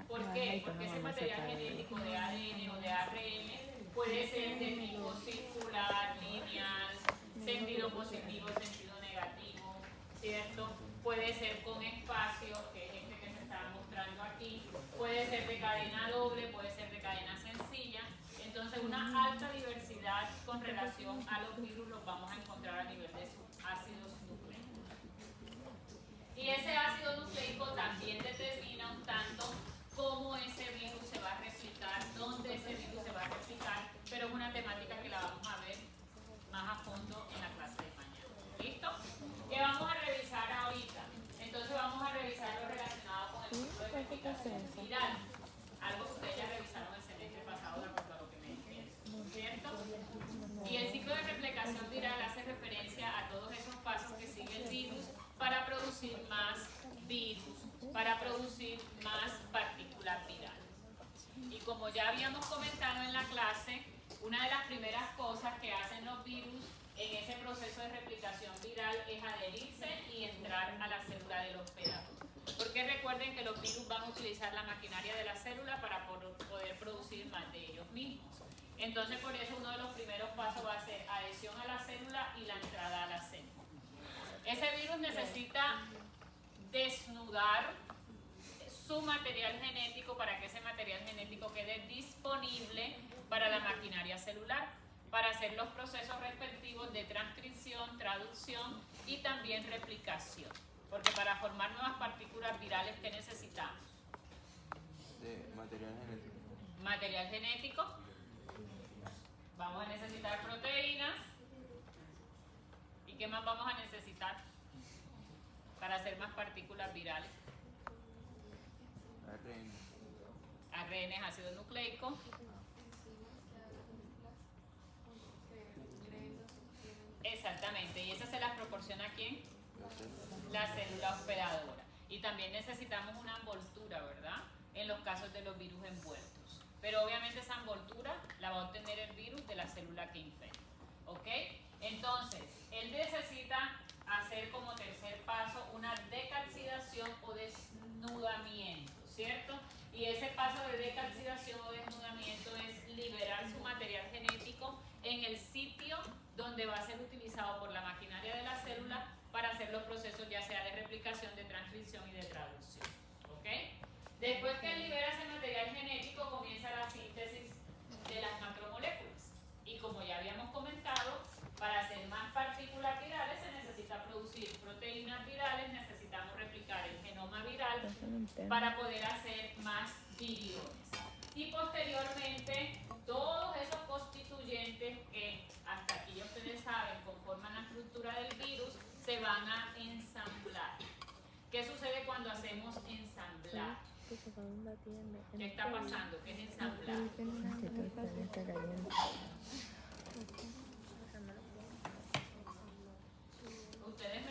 ¿Por qué? Porque ese material genético de ADN o de ARN puede ser de tipo circular, lineal, sentido positivo, sentido negativo, ¿cierto? Puede ser con espacio, que es este que se está mostrando aquí, puede ser de cadena doble, puede ser de cadena sencilla. Entonces, una alta diversidad con relación a los virus los vamos a encontrar a nivel de sus ácidos nucleicos. Y ese ácido nucleico también determina un tanto cómo ese virus se va a replicar, dónde ese virus se va a replicar, pero es una temática que la vamos a ver más a fondo en la clase de mañana. ¿Listo? ¿Qué vamos a revisar ahorita? Entonces vamos a revisar lo relacionado con el ciclo de replicación viral. Algo que ustedes ya revisaron el semestre pasado de acuerdo a lo que me dijeron, ¿cierto? Y el ciclo de replicación viral hace referencia a todos esos pasos que sigue el virus para producir más virus, para producir más partículas virales. Y como ya habíamos comentado en la clase, una de las primeras cosas que hacen los virus en ese proceso de replicación viral es adherirse y entrar a la célula del hospedador. Porque recuerden que los virus van a utilizar la maquinaria de la célula para poder producir más de ellos mismos. Entonces, por eso uno de los primeros pasos va a ser adhesión a la célula y la entrada a la célula. Ese virus necesita desnudar su material genético para que ese material genético quede disponible para la maquinaria celular, para hacer los procesos respectivos de transcripción, traducción y también replicación. Porque para formar nuevas partículas virales, ¿qué necesitamos? Material genético. Material genético. Vamos a necesitar proteínas. ¿Y qué más vamos a necesitar para hacer más partículas virales? ARN es ácido nucleico. Exactamente, y esa se las proporciona ¿a quién? La célula hospedadora. Y también necesitamos una envoltura, ¿verdad? En los casos de los virus envueltos. Pero obviamente esa envoltura la va a obtener el virus de la célula que infecta. ¿Ok? Entonces, él necesita hacer como tercer paso una decalcidación o desnudamiento, ¿cierto? Y ese paso de decalcidación o desnudamiento es liberar su material genético en el sitio donde va a ser utilizado por la maquinaria de la célula para hacer los procesos ya sea de replicación, de transcripción y de traducción. ¿Ok? Después que libera ese material genético comienza la síntesis de las macromoléculas. Y como ya habíamos comentado, para hacer más partículas virales se necesita producir proteínas virales, necesitamos replicar el genoma viral para poder hacer más viriones. Y posteriormente, todos esos constituyentes que hasta aquí ya ustedes saben conforman la estructura del virus, se van a ensamblar. ¿Qué sucede cuando hacemos ensamblar? ¿Qué está pasando? ¿Qué es ensamblar? Ustedes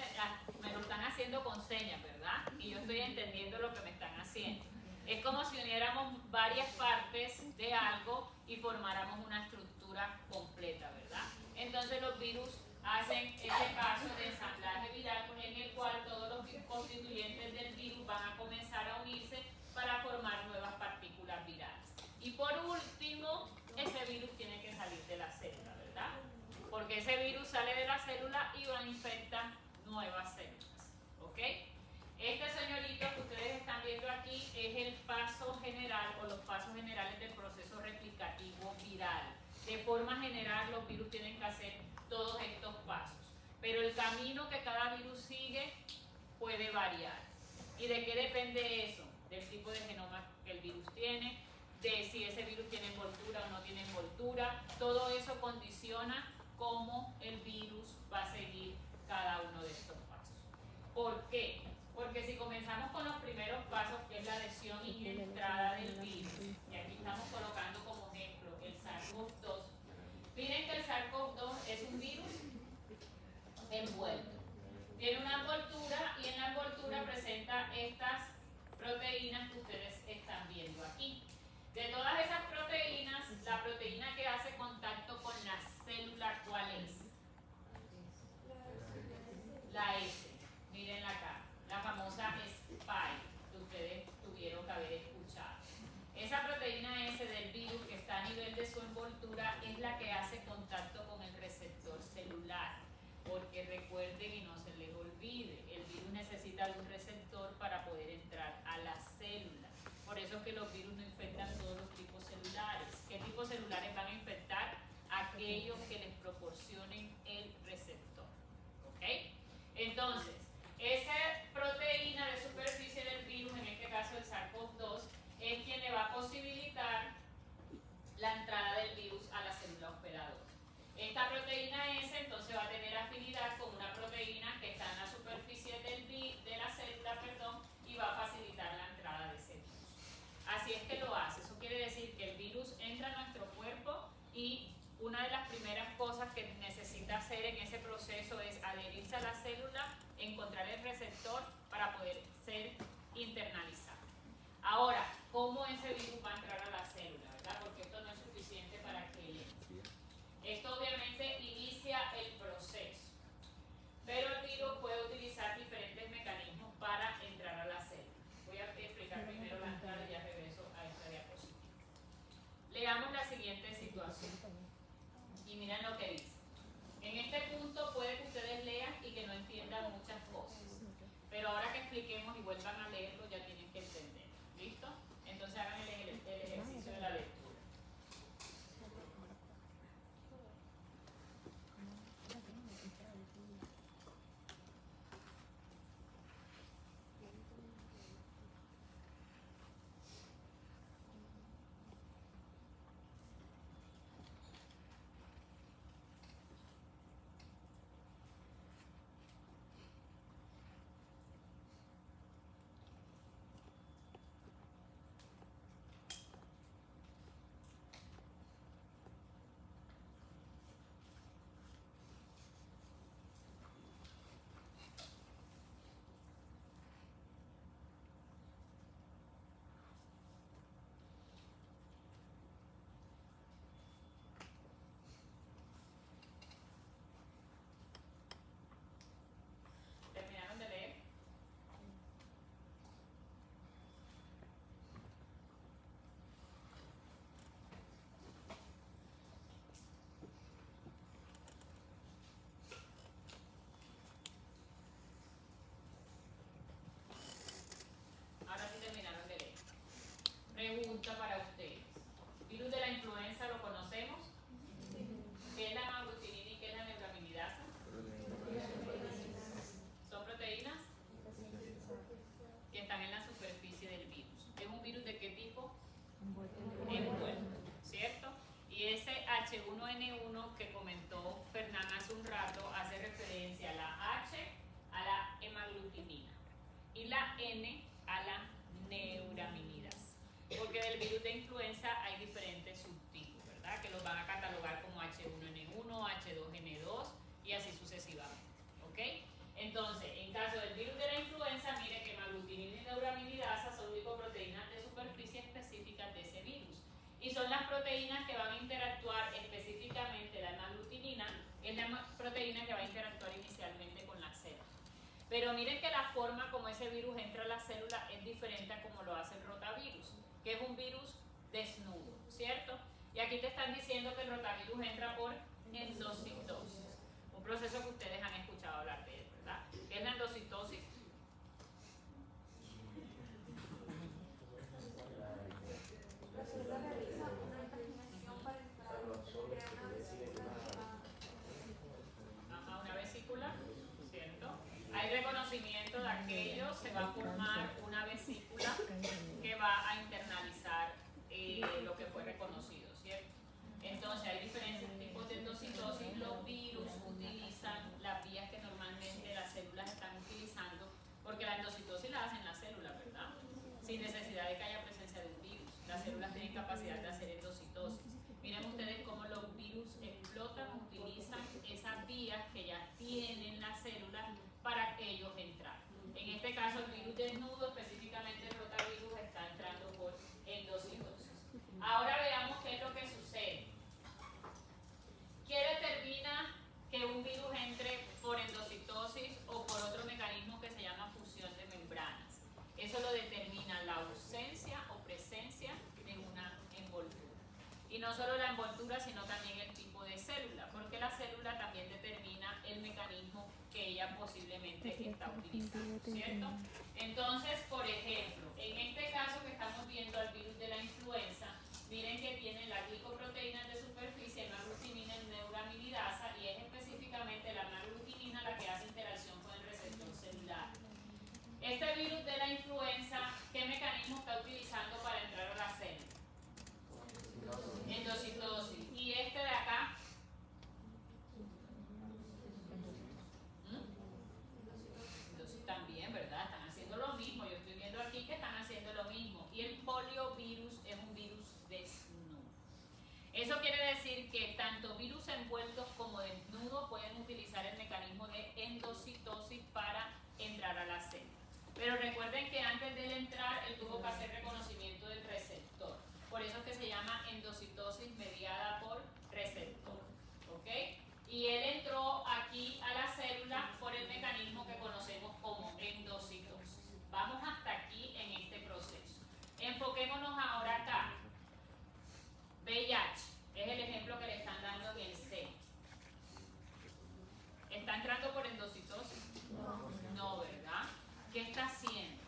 me lo están haciendo con señas, ¿verdad? Y yo estoy entendiendo lo que me están haciendo. Es como si uniéramos varias partes de algo y formáramos una estructura completa, ¿verdad? Entonces los virus hacen ese paso de ensamblaje viral en el cual todos los constituyentes del virus van a comenzar a unirse para formar nuevas partículas virales. Y por último, ese virus tiene que salir de la célula, ¿verdad? Porque ese virus sale de la célula y va a infectar nuevas células, ¿ok? Este señorito que ustedes están viendo aquí es el paso general o los pasos generales del proceso replicativo viral. De forma general, los virus tienen que hacer todos estos pasos, pero el camino que cada virus sigue puede variar. ¿Y de qué depende eso? Del tipo de genoma que el virus tiene, de si ese virus tiene envoltura o no tiene envoltura. Todo eso condiciona cómo el virus va a seguir cada uno de estos pasos. ¿Por qué? Porque si comenzamos con los primeros pasos, que es la adhesión y entrada del virus, y aquí estamos colocando como ejemplo el SARS-CoV-2, miren que el SARS-CoV-2 es un virus envuelto. Tiene una envoltura y en la envoltura presenta estas proteínas que ustedes están viendo aquí. De todas esas proteínas, la proteína que hace contacto con la célula, ¿cuál es? La S. Miren acá, la famosa spike que ustedes tuvieron que haber escuchado. envoltura es la que hace contacto con el receptor celular, porque recuerden y no se les olvide, el virus necesita de un receptor para poder entrar a la célula. Por eso es que los virus no infectan todos los tipos celulares. ¿Qué tipos celulares van a infectar? Aquellos que les proporcionen el receptor. ¿Ok? Entonces, esa proteína de superficie del virus, en este caso el SARS-CoV-2, es quien le va a posibilitar la entrada del virus a la célula hospedadora. Esta proteína S entonces va a tener afinidad con una proteína que está en la superficie de la célula, y va a facilitar la entrada de ese virus. Así es que lo hace. Eso quiere decir que el virus entra a nuestro cuerpo y una de las primeras cosas que necesita hacer en ese proceso es adherirse a la célula, encontrar el receptor para poder ser internalizado. Ahora, ¿cómo ese virus va a entrar a la célula, verdad? Porque esto no es suficiente para que él entre. Esto obviamente inicia el proceso, pero el virus puede utilizar diferentes mecanismos para entrar a la célula. Voy a explicar primero la entrada y ya regreso a esta diapositiva. Leamos la siguiente situación y miren lo que dice. En este punto puede que ustedes lean y que no entiendan muchas cosas, pero ahora que expliquemos y vuelvan a leerlo ya tienen que entender. ¿Listo? Entonces hagan el ejercicio de la lectura. ¿Terminaron de leer? Ahora sí terminaron de leer. Pregunta para ustedes. ¿Virus de la influenza lo conocemos? ¿Qué es la hemaglutinina y qué es la neuraminidasa? ¿Son proteínas? Que están en la superficie del virus. ¿Es un virus de qué tipo? Envuelto, ¿cierto? Y ese H1N1 que comentó Fernán hace un rato hace referencia a la H a la hemaglutinina y la N a la neuraminidasa. Porque del virus de influenza hay diferentes subtipos, ¿verdad? Que los van a catalogar como H1N1, H2N2 y así sucesivamente, ¿ok? Entonces, en caso del virus de la influenza, mire que hemaglutinina y neuraminidasa son glicoproteínas de superficie específicas de ese virus. Y son las proteínas que van a interactuar específicamente, la hemaglutinina es la proteína que va a interactuar inicialmente con la célula. Pero miren que la forma como ese virus entra a la célula es diferente a como lo hace el rotavirus, que es un virus desnudo, ¿cierto? Y aquí te están diciendo que el rotavirus entra por endocitosis, un proceso que ustedes han escuchado hablar de él, ¿verdad? ¿Qué es la endocitosis? Una vesícula, ¿cierto? Hay reconocimiento de aquello, se va a formar una vesícula que va a internalizar lo que fue reconocido, ¿cierto? Entonces hay diferentes tipos de endocitosis. Los virus utilizan las vías que normalmente las células están utilizando, porque la endocitosis la hacen las células, ¿verdad? Sin necesidad de que haya presencia de un virus. Las células tienen capacidad de hacer endocitosis. Miren ustedes cómo los virus explotan, utilizan esas vías que ya tienen las células para ellos entrar. En este caso el virus desnudo Y no solo la envoltura, sino también el tipo de célula, porque la célula también determina el mecanismo que ella posiblemente está utilizando, ¿cierto? Entonces, por ejemplo, en este caso que estamos viendo al virus de la influenza, miren que tiene la glicoproteína de superficie, el aglutinina, el neuraminidasa, y es específicamente la aglutinina la que hace interacción con el receptor celular. Este virus de la influenza, ¿qué mecanismo está utilizando para entrar a la célula? Endocitosis. ¿Y este de acá? Entonces también, ¿verdad? Están haciendo lo mismo. Yo estoy viendo aquí que están haciendo lo mismo. Y el poliovirus es un virus desnudo. Eso quiere decir que tanto virus envueltos como desnudos pueden utilizar el mecanismo de endocitosis para entrar a la célula. Pero recuerden que antes de entrar, él tuvo que hacer reconocimiento del receptor. Por eso es que se llama endocitosis mediada por receptor. ¿Ok? Y él entró aquí a la célula por el mecanismo que conocemos como endocitosis. Vamos hasta aquí en este proceso. Enfoquémonos ahora acá. VIH es el ejemplo que le están dando en el C. ¿Está entrando por endocitosis? No, ¿verdad? ¿Qué está haciendo?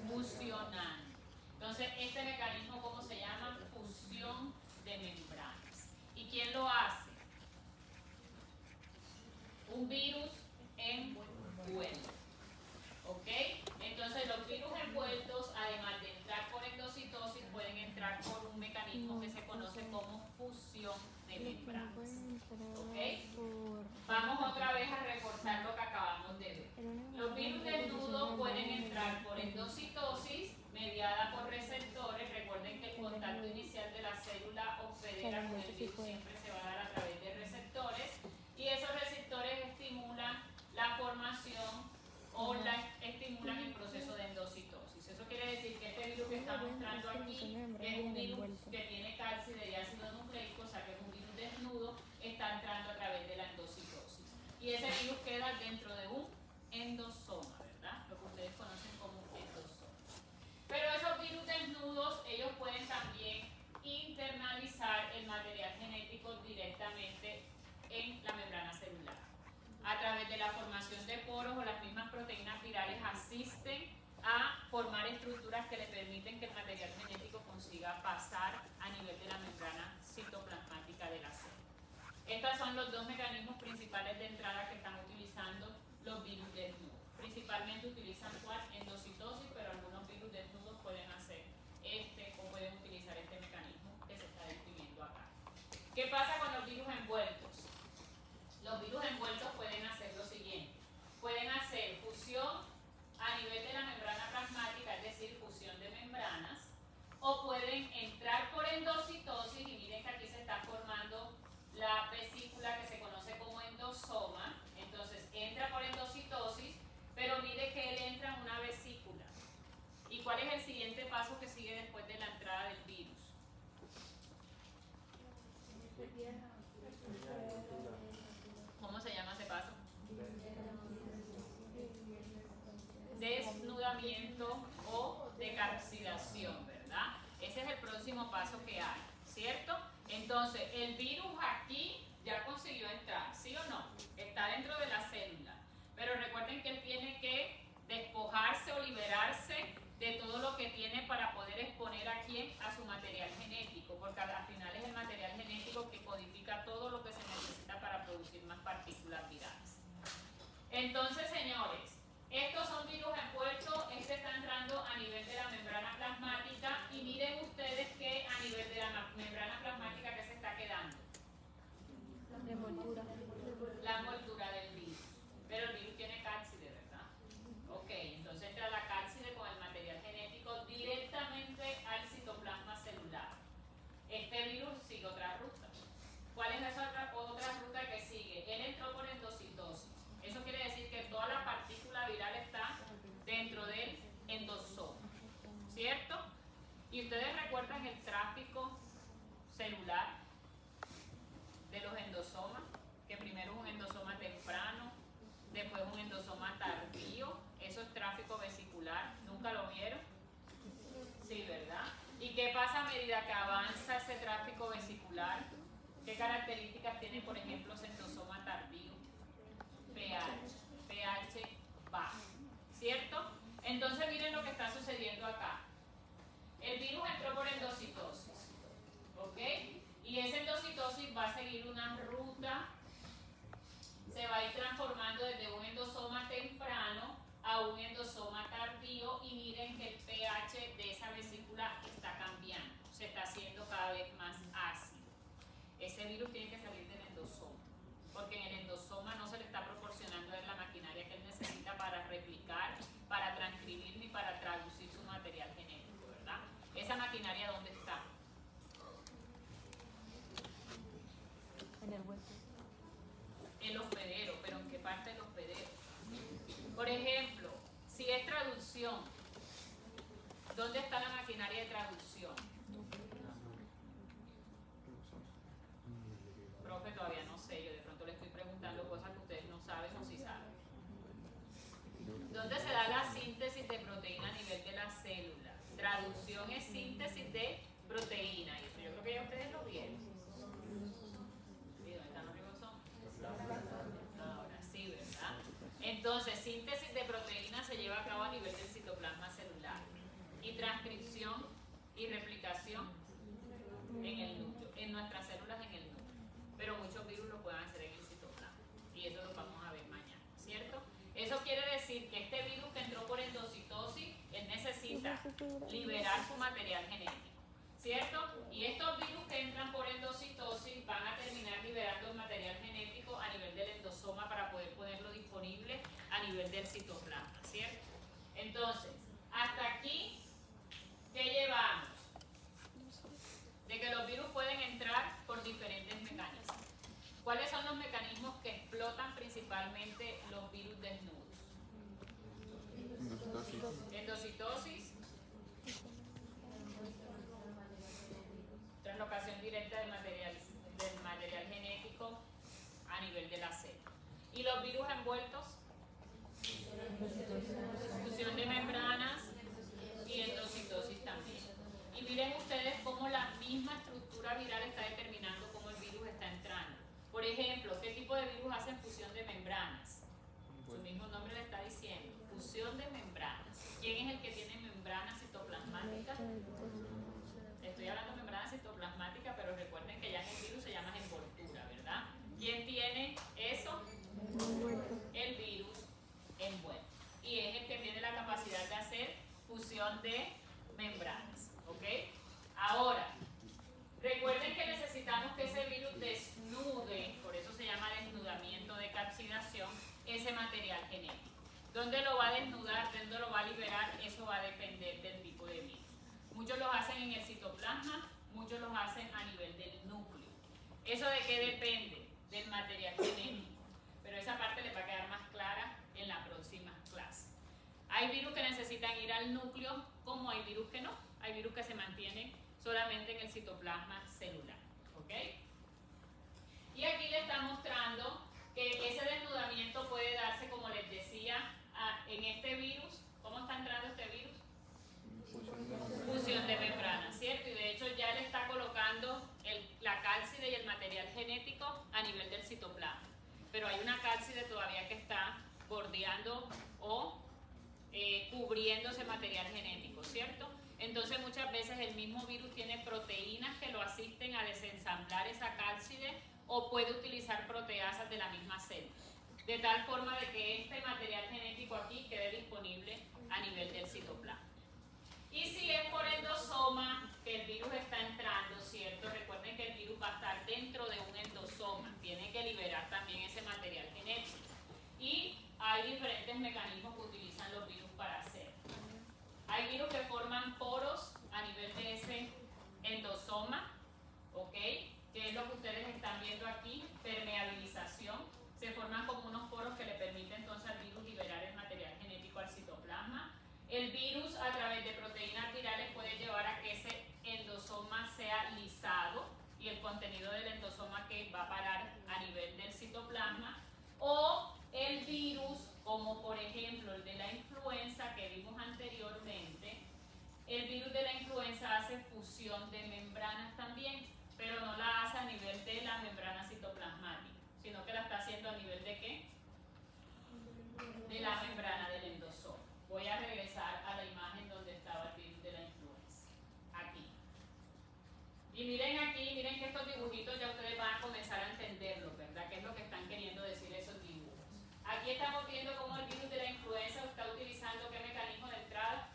Fusionando. Entonces, este mecanismo, ¿cómo se llama? Fusión de membranas. ¿Y quién lo hace? Un virus envuelto. ¿Ok? Entonces, los virus envueltos, además de entrar por endocitosis, pueden entrar por un mecanismo que se conoce como fusión de membranas. ¿Ok? Vamos otra vez a reforzar lo que acabamos de ver. Los virus desnudos pueden entrar por endocitosis mediada por receptores. Recuerden que el contacto inicial de la célula hospedera con el virus siempre se va a dar a través de receptores, y esos receptores estimulan la formación o estimulan el proceso de endocitosis. Eso quiere decir que este virus que está mostrando aquí es un virus que tiene cálcido y ácido nucleico, o sea que es un virus desnudo, está entrando a través de la endocitosis. Y ese virus queda dentro de un endosoma, ¿verdad? Lo que ustedes conocen como endosoma. Pero esos virus desnudos, ellos pueden también internalizar el material genético directamente en la membrana celular. A través de la formación de poros o las mismas proteínas virales asisten a formar estructuras que le permiten que el material genético consiga pasar a nivel de la membrana citoplasmática de la célula. Estos son los dos mecanismos principales de entrada que están utilizando los virus desnudos. Principalmente utilizan ¿cuál? Endocitosis, pero algunos virus desnudos pueden hacer o pueden utilizar este mecanismo que se está describiendo acá. ¿Qué pasa con los virus envueltos? Los virus envueltos pueden hacer lo siguiente. Pueden hacer fusión a nivel de la membrana plasmática, es decir, fusión de membranas, o pueden entrar por endocitosis, y miren que aquí se está formando la vesícula que se conoce como endosoma. Entonces entra por endocitosis, pero mire que él entra en una vesícula. ¿Y cuál es el siguiente paso que sigue después de la entrada del virus? ¿Cómo se llama ese paso? Desnudamiento o decapsidación, ¿verdad? Ese es el próximo paso que hay, ¿cierto? Entonces, el virus aquí ya consiguió entrar, ¿sí o no? Está dentro de la célula. Pero recuerden que él tiene que despojarse o liberarse de todo lo que tiene para poder exponer a quién, a su material genético, porque al final es el material genético que codifica todo lo que se necesita para producir más partículas virales. Entonces, señores, estos son virus envueltos, este está entrando a nivel de la membrana plasmática, y miren ustedes que a nivel de la membrana plasmática, ¿qué se está quedando? La envoltura. La envoltura del virus. Pero el virus tiene cápside, ¿verdad? Ok, entonces entra la cápside con el material genético directamente al citoplasma celular. Este virus sigue otra ruta. ¿Cuál es esa otra ruta que sigue? Él entró por endocitosis. Eso quiere decir que toda la partícula viral está dentro del endosoma, ¿cierto? Y ustedes recuerdan el tráfico celular de los endosomas, que primero es un endosoma temprano, después un endosoma tardío. Eso es tráfico vesicular. ¿Nunca lo vieron? Sí, ¿verdad? ¿Y qué pasa a medida que avanza ese tráfico vesicular? ¿Qué características tiene, por ejemplo, centrosoma tardío? pH bajo, ¿cierto? Entonces miren lo que está sucediendo acá. El virus entró por endocitosis, ¿ok? Y esa endocitosis va a seguir una ruta, se va a ir transformando desde un endosoma temprano a un endosoma tardío, y miren que el pH de esa vesícula está cambiando, se está haciendo cada vez más ácido. Ese virus tiene que salir del endosoma, porque en el endosoma no se le está proporcionando la maquinaria que él necesita para replicar, para transcribir ni para traducir su material genético, ¿verdad? ¿Esa maquinaria dónde está? En el hueso. El hospedero, pero ¿en qué parte del hospedero? Por ejemplo, si es traducción, ¿dónde está la maquinaria de traducción? Profe, todavía no sé, yo de pronto le estoy preguntando cosas que ustedes no saben o sí saben. ¿Dónde se da la síntesis de proteína a nivel de la célula? Traducción es síntesis de proteína, y eso yo creo que ya ustedes lo vieron. ¿Y dónde están los ribosomas? Ahora sí, ¿verdad? Entonces, síntesis de proteína se lleva a cabo a nivel del citoplasma celular, y transcripción y replicación en el núcleo, en nuestras células en el núcleo. Pero muchos virus lo pueden hacer en el citoplasma, y eso lo vamos a ver mañana, ¿cierto? Eso quiere decir que este virus que entró por endocitosis, él necesita liberar su material genético, ¿cierto? Y estos virus que entran por endocitosis van a terminar liberando el material genético a nivel del endosoma para poder ponerlo disponible a nivel del citoplasma, ¿cierto? Entonces, hasta aquí, ¿qué llevamos? De que los virus pueden entrar por diferentes mecanismos. ¿Cuáles son los mecanismos que explotan principalmente los virus desnudos? Endocitosis, translocación directa del material genético a nivel de la célula. ¿Y los virus envueltos? Fusión de membranas y endocitosis también. Y miren ustedes cómo la misma estructura viral está determinando cómo el virus está entrando. Por ejemplo, ¿qué tipo de virus hacen fusión de membranas? Su mismo nombre le está diciendo, fusión de membranas. ¿Quién es el que tiene membrana citoplasmática? Estoy hablando de membrana citoplasmática, pero recuerden que ya en el virus se llama envoltura, ¿verdad? ¿Quién tiene eso? El virus envuelto. Y es el que tiene la capacidad de hacer fusión de membranas, ¿ok? Ahora, recuerden que necesitamos que ese virus desnude, por eso se llama desnudamiento de capsidación, ese material genético. ¿Dónde lo va a desnudar? ¿Dónde lo va a liberar? Eso va a depender del tipo de virus. Muchos los hacen en el citoplasma, muchos los hacen a nivel del núcleo. ¿Eso de qué depende? Del material genético. Pero esa parte les va a quedar más clara en la próxima clase. Hay virus que necesitan ir al núcleo, como hay virus que no. Hay virus que se mantienen solamente en el citoplasma celular, ¿ok? Y aquí les está mostrando que ese desnudamiento puede darse, como les decía, en este virus. ¿Cómo está entrando este virus? Fusión de membranas, ¿cierto? Y de hecho ya le está colocando la cálcide y el material genético a nivel del citoplasma. Pero hay una cálcide todavía que está bordeando o cubriendo ese material genético, ¿cierto? Entonces muchas veces el mismo virus tiene proteínas que lo asisten a desensamblar esa cálcide, o puede utilizar proteasas de la misma célula, de tal forma de que este material genético aquí quede disponible a nivel del citoplasma. Y si es por endosoma que el virus está entrando, ¿cierto? Recuerden que el virus va a estar dentro de un endosoma, tiene que liberar también ese material genético. Y hay diferentes mecanismos que utilizan los virus para hacerlo. Hay virus que forman poros a nivel de ese endosoma, ¿ok? Que es lo que ustedes están viendo aquí, permeabilización. Se forman como unos poros que le permiten entonces al virus liberar el material genético al citoplasma. El virus, a través de proteínas virales, puede llevar a que ese endosoma sea lisado y el contenido del endosoma que va a parar a nivel del citoplasma. O el virus, como por ejemplo el de la influenza que vimos anteriormente, El virus de la influenza hace fusión de membranas también, pero no la hace a nivel de la membrana citoplasmática, sino que la está haciendo a nivel de ¿qué? De la membrana del endosoma. Voy a regresar a la imagen donde estaba el virus de la influenza. Aquí. Y miren aquí, miren que estos dibujitos ya ustedes van a comenzar a entenderlo, ¿verdad? ¿Qué es lo que están queriendo decir esos dibujos? Aquí estamos viendo cómo el virus de la influenza está utilizando ¿qué mecanismo de entrada?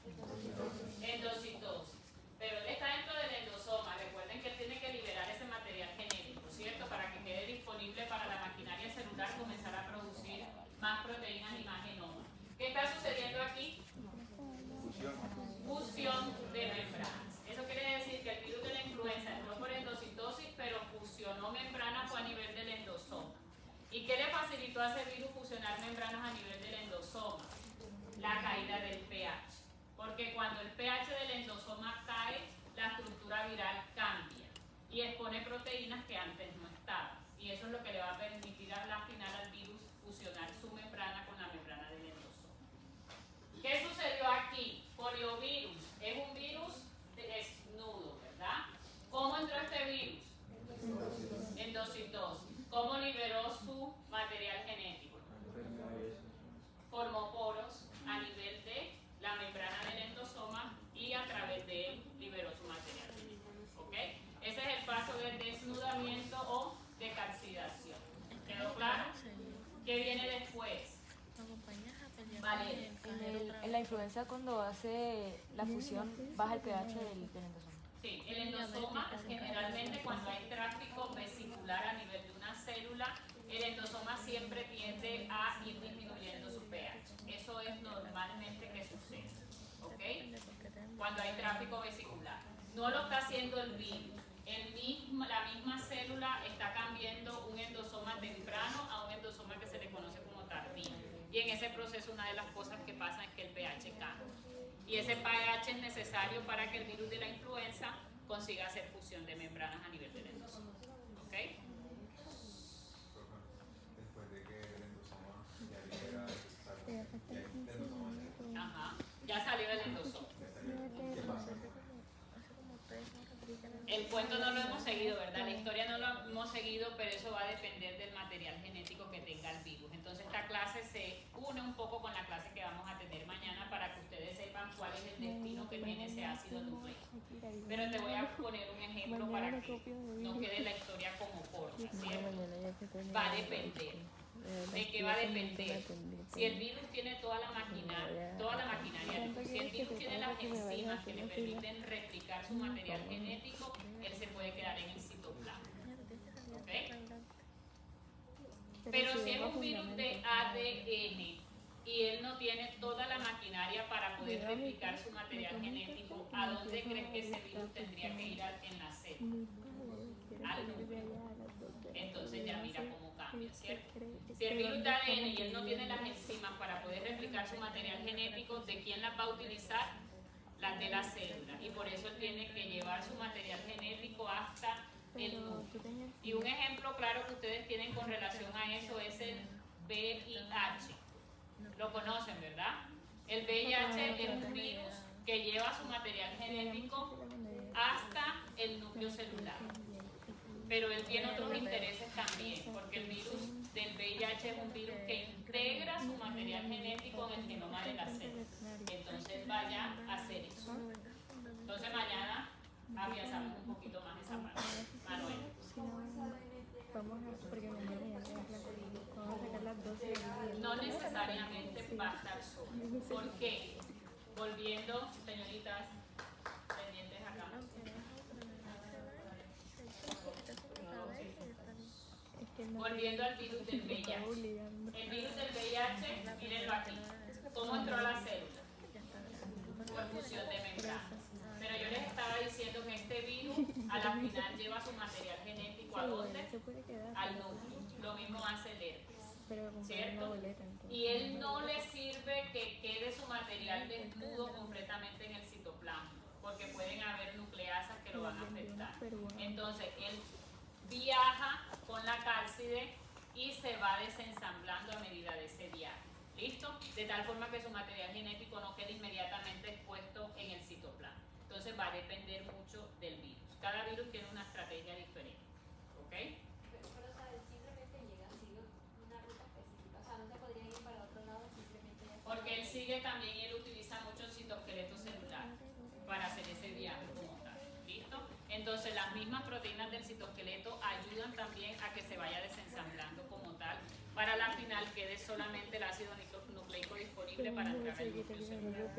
Endocitosis. Pero él está dentro del endosoma. Recuerden que él tiene que liberar ese material genético, ¿cierto? Para que quede disponible para la maquinaria celular comenzar a producir más proteínas y más genoma. ¿Qué está sucediendo aquí? Fusión de membranas. Eso quiere decir que el virus de la influenza entró por endocitosis, pero fusionó membranas fue a nivel del endosoma. ¿Y qué le facilitó a ese virus fusionar membranas a nivel del endosoma? La caída del pH. Porque cuando el pH del endosoma cae, la estructura viral cambia y expone proteínas que antes no estaban. Y eso es lo que le va a permitir a la final al virus fusionar su membrana con la membrana del endosoma. ¿Qué sucedió aquí? Poliovirus es un virus desnudo, ¿verdad? ¿Cómo entró este virus? Endocitosis. ¿Cómo liberó su material genético? Formó poros a nivel de la membrana del endosoma y a través de él liberó su material genético. ¿Ok? Ese es el paso de desnudamiento o de calcidación. ¿Quedó claro? ¿Qué viene después? Vale. En la influenza, cuando hace la fusión, baja el pH del endosoma. Sí, el endosoma generalmente cuando hay tráfico vesicular a nivel de una célula, el endosoma siempre tiende a ir disminuyendo su pH. Eso es normalmente que sucede, ¿ok? Cuando hay tráfico vesicular. No lo está haciendo el virus. La misma célula está cambiando un endosoma temprano a un endosoma que se le conoce como tardío. Y en ese proceso una de las cosas que pasa es que el pH cambia. Y ese pH es necesario para que el virus de la influenza consiga hacer fusión de membranas a nivel del endosoma. ¿Ok? Después de que el endosoma ya libera Ajá, ya salió del endosoma. ¿Qué pasa? El cuento no lo hemos seguido, ¿verdad? La historia no lo hemos seguido, pero eso va a depender del material genético que tenga el virus. Entonces esta clase se une un poco con la clase que vamos a tener mañana para que ustedes sepan cuál es el destino que tiene ese ácido nucleico. Pero te voy a poner un ejemplo para que no quede la historia como corta, ¿cierto? Va a depender. ¿De qué va a depender? Si el virus tiene toda la maquinaria, si el virus tiene las enzimas que le permiten replicar su material genético, él se puede quedar en el citoplasma. ¿Ok? Pero si es un virus de ADN y él no tiene toda la maquinaria para poder replicar su material genético, ¿a dónde crees que ese virus tendría que ir en la célula? Al núcleo. Entonces ya mira cómo cambia, ¿cierto? Si el virus de ADN y él no tiene las enzimas para poder replicar su material genético, ¿de quién las va a utilizar? Las de la célula. Y por eso él tiene que llevar su material genético hasta el núcleo. Y un ejemplo claro que ustedes tienen con relación a eso es el VIH. Lo conocen, ¿verdad? El VIH es un virus que lleva su material genético hasta el núcleo celular. Pero él tiene otros intereses también, porque el virus del VIH es un virus que integra su material genético en el genoma de la célula. Entonces vaya a hacer eso. Entonces mañana afianzamos un poquito más esa parte. Manuel. No necesariamente va a estar solo. ¿Por qué? Volviendo, señoritas, pendientes acá. Volviendo al virus del VIH. El virus del VIH, mírenlo aquí. ¿Cómo entró a la célula? Por fusión de membranas. Pero yo les estaba diciendo que este virus a la final lleva su material genético ¿a dónde? Al núcleo. Lo mismo hace el herpes, ¿cierto? Y él no le sirve que quede su material desnudo completamente en el citoplasma, porque pueden haber nucleasas que lo van a afectar. Entonces, él viaja con la cálcide y se va desensamblando a medida de ese viaje. ¿Listo? De tal forma que su material genético no quede inmediatamente expuesto en el citoplasma. Entonces va a depender mucho del virus. Cada virus tiene una estrategia diferente. ¿Ok? Pero o sea, simplemente llega así una ruta específica. O sea, no se podría ir para otro lado simplemente. Porque él sigue también, él utiliza mucho citoesqueleto celular para hacer ese viaje como tal. ¿Listo? Entonces las mismas proteínas del citoesqueleto ayudan también a que se vaya desensamblando como tal. Para la final quede solamente el ácido nucleico disponible para entrar al núcleo celular.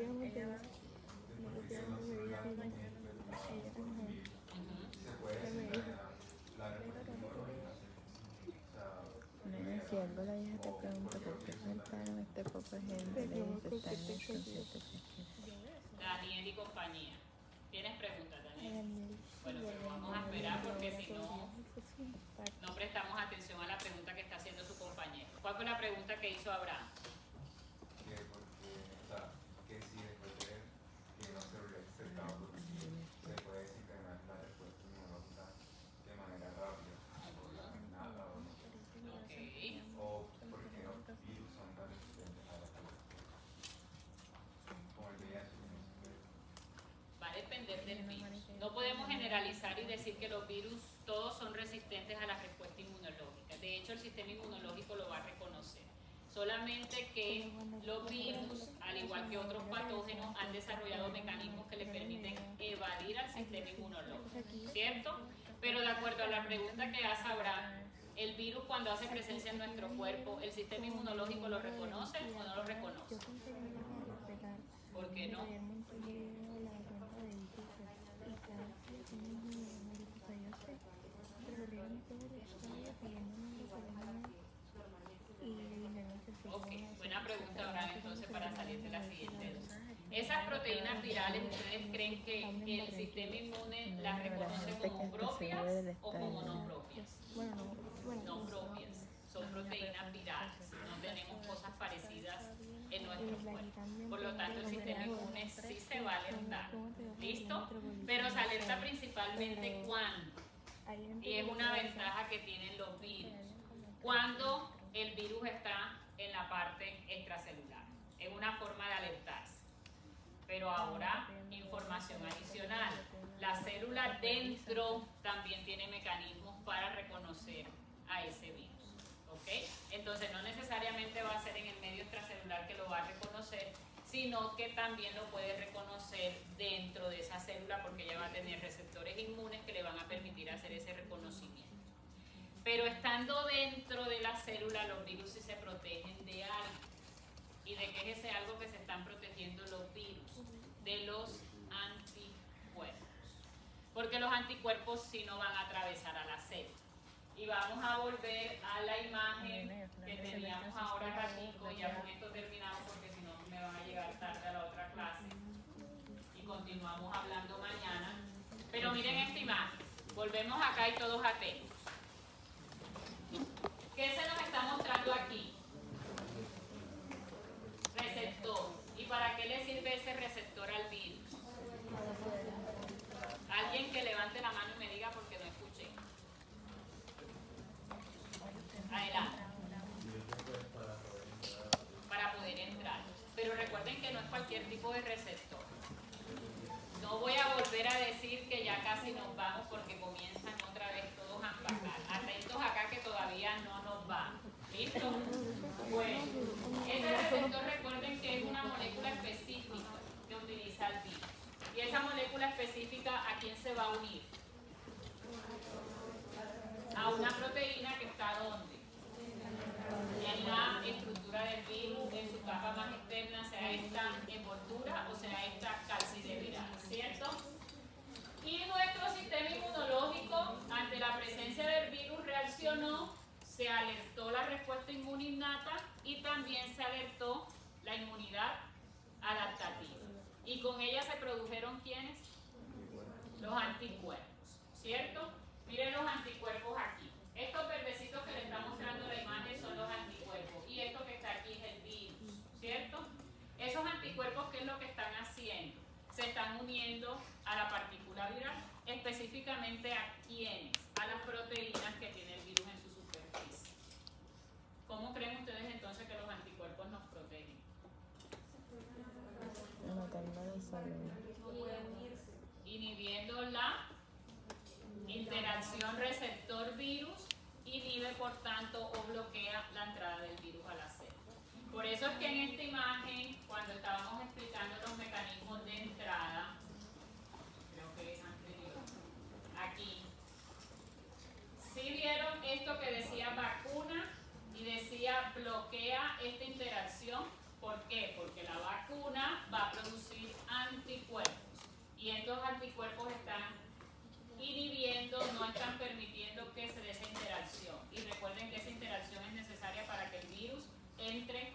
Si algo la hija te pregunta por qué faltaron este poco de gente, le dice está en el concierto. Daniel y compañía. ¿Tienes preguntas, Daniel? Bueno, pero vamos a esperar porque si no, no prestamos atención a la pregunta que está haciendo su compañero. ¿Cuál fue la pregunta que hizo Abraham? Que porque, o sea, que si después de que no se hubiera acercado se puede sistematizar la respuesta inmunológica de manera rápida, o la nada o no sé. Ok. O porque los virus son tan resistentes a la salud. Como el VIH. Va a depender del virus. No podemos generalizar y decir que los virus todos son resistentes a la respuesta inmunológica. De hecho, el sistema inmunológico lo va a reconocer. Solamente que los virus, al igual que otros patógenos, han desarrollado mecanismos que le permiten evadir al sistema inmunológico, ¿cierto? Pero de acuerdo a la pregunta que hace Abraham, el virus cuando hace presencia en nuestro cuerpo, ¿el sistema inmunológico lo reconoce o no lo reconoce? ¿Por qué no? Ok, buena pregunta ahora entonces para salir de la siguiente duda. Esas proteínas virales, ¿ustedes creen que el sistema inmune las reconoce como propias o como no propias? No propias, son proteínas virales, no tenemos cosas parecidas en nuestro cuerpo. Por lo tanto, el sistema inmune sí se va a alertar. ¿Listo? Pero se alerta principalmente cuando. Y es una ventaja que tienen los virus. Cuando el virus está en la parte extracelular. Es una forma de alertarse. Pero ahora, información adicional. La célula dentro también tiene mecanismos para reconocer a ese virus. ¿Ok? Entonces, no necesariamente va a ser en el medio extracelular que lo va a reconocer, sino que también lo puede reconocer dentro de esa célula porque ella va a tener receptores inmunes que le van a permitir hacer ese reconocimiento. Pero estando dentro de la célula, los virus sí se protegen de algo. ¿Y de qué es ese algo que se están protegiendo los virus? De los anticuerpos. Porque los anticuerpos sí no van a atravesar a la célula. Y vamos a volver a la imagen que teníamos ahora ratico, y ya con esto terminamos porque si no me van a llegar tarde a la otra clase. Y continuamos hablando mañana. Pero miren esta imagen. Volvemos acá y todos atentos. ¿Qué se nos está mostrando aquí? Receptor. ¿Y para qué le sirve ese receptor al virus? Alguien que levante la mano y me diga porque no escuché. Adelante. Para poder entrar. Pero recuerden que no es cualquier tipo de receptor. No voy a volver a decir que ya casi nos vamos porque comienzan otra vez todos a empacar. Atentos acá que todavía no nos vamos. ¿Listo? Bueno, ese receptor recuerden que es una molécula específica que utiliza el virus. Y esa molécula específica, ¿a quién se va a unir? A una proteína que está ¿dónde? En la estructura del virus, en su capa más externa, sea esta envoltura o sea esta calcidez viral, ¿cierto? Y nuestro sistema inmunológico, ante la presencia del virus, reaccionó, se alertó la respuesta inmune innata y también se alertó la inmunidad adaptativa. Y con ella se produjeron ¿quiénes? Los anticuerpos, ¿cierto? Miren los anticuerpos aquí. Estos verdecitos que le está mostrando la imagen son los anticuerpos. Y esto que está aquí es el virus, ¿cierto? Esos anticuerpos, ¿qué es lo que están haciendo? Se están uniendo a la partícula viral, específicamente ¿a quiénes? A las proteínas que tiene el virus en su superficie. ¿Cómo creen ustedes entonces que los anticuerpos nos protegen? interacción receptor-virus, inhibe por tanto o bloquea la entrada del virus a la célula. Por eso es que en esta imagen, cuando estábamos explicando los mecanismos de entrada, creo que es anterior, aquí, ¿sí vieron esto que decía vacuna y decía bloquea esta interacción? ¿Por qué? Porque la vacuna va a producir anticuerpos y estos anticuerpos están inhibiendo, no están permitiendo que se dé esa interacción. Y recuerden que esa interacción es necesaria para que el virus entre